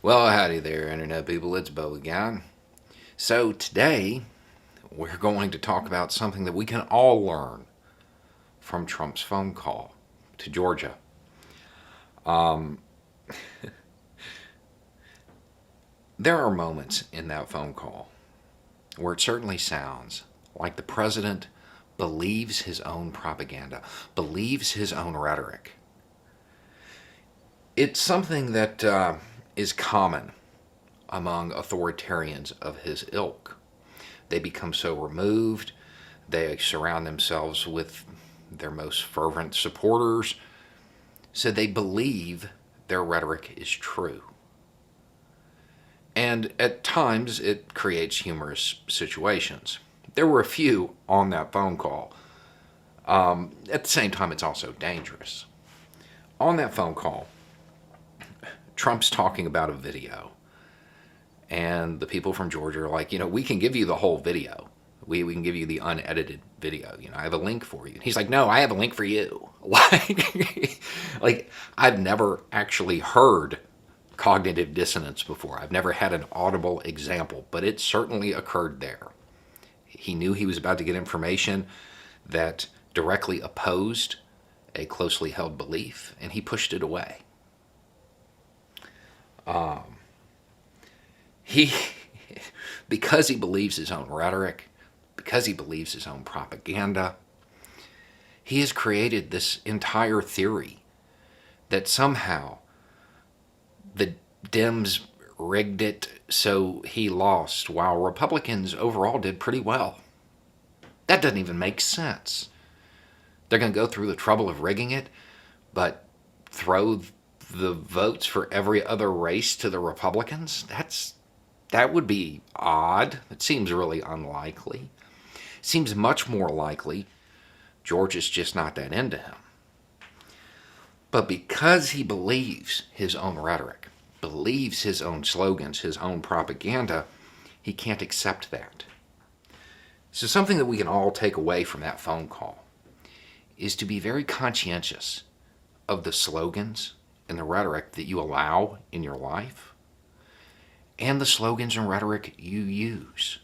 Well, howdy there, Internet people. It's Beau again. So, today we're going to talk about something that we can all learn from Trump's phone call to Georgia. There are moments in that phone call where it certainly sounds like the president believes his own propaganda, believes his own rhetoric. It's something that is common among authoritarians of his ilk. They become so removed, they surround themselves with their most fervent supporters, so they believe their rhetoric is true. And at times it creates humorous situations. There were a few on that phone call. At the same time, it's also dangerous. On that phone call, Trump's talking about a video. And the people from Georgia are like, we can give you the whole video. We can give you the unedited video. I have a link for you. And he's like, no, I have a link for you. Like, I've never actually heard cognitive dissonance before. I've never had an audible example, but it certainly occurred there. He knew he was about to get information that directly opposed a closely held belief, and he pushed it away. He, because he believes his own rhetoric, because he believes his own propaganda, he has created this entire theory that somehow the Dems rigged it so he lost, while Republicans overall did pretty well. That doesn't even make sense. They're going to go through the trouble of rigging it, but throw the votes for every other race to the Republicans? That would be odd. It seems really unlikely. It seems much more likely George is just not that into him. But because he believes his own rhetoric, believes his own slogans, his own propaganda, he can't accept that. So something that we can all take away from that phone call is to be very conscientious of the slogans and the rhetoric that you allow in your life, and the slogans and rhetoric you use.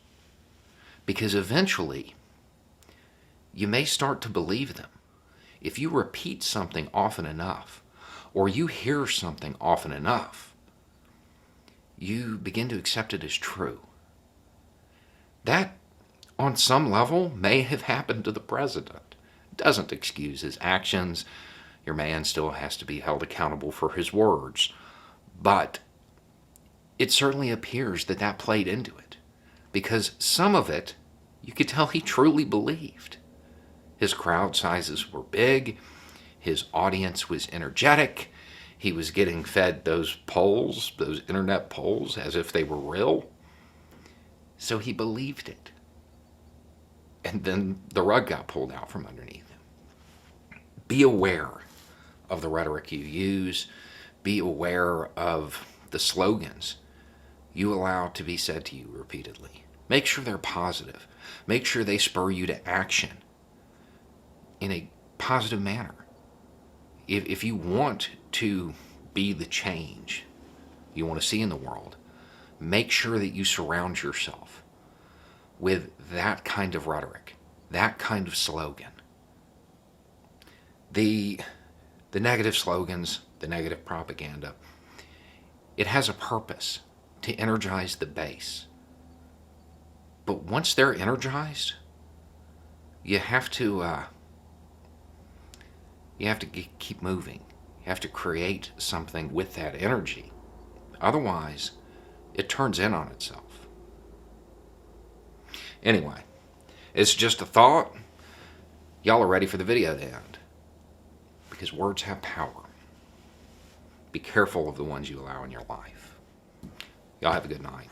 Because eventually, you may start to believe them. If you repeat something often enough, or you hear something often enough, you begin to accept it as true. That, on some level, may have happened to the president. It doesn't excuse his actions. Your man still has to be held accountable for his words. But it certainly appears that that played into it, because some of it you could tell he truly believed. His crowd sizes were big, his audience was energetic, he was getting fed those polls, those internet polls, as if they were real. So he believed it. And then the rug got pulled out from underneath him. Be aware of the rhetoric you use. Be aware of the slogans you allow to be said to you repeatedly. Make sure they're positive. Make sure they spur you to action in a positive manner. If you want to be the change you want to see in the world, make sure that you surround yourself with that kind of rhetoric, that kind of slogan. The negative slogans, the negative propaganda, it has a purpose to energize the base. But once they're energized, you have to keep moving. You have to create something with that energy. Otherwise, it turns in on itself. Anyway, it's just a thought. Y'all are ready for the video to end, because words have power. Be careful of the ones you allow in your life. Y'all have a good night.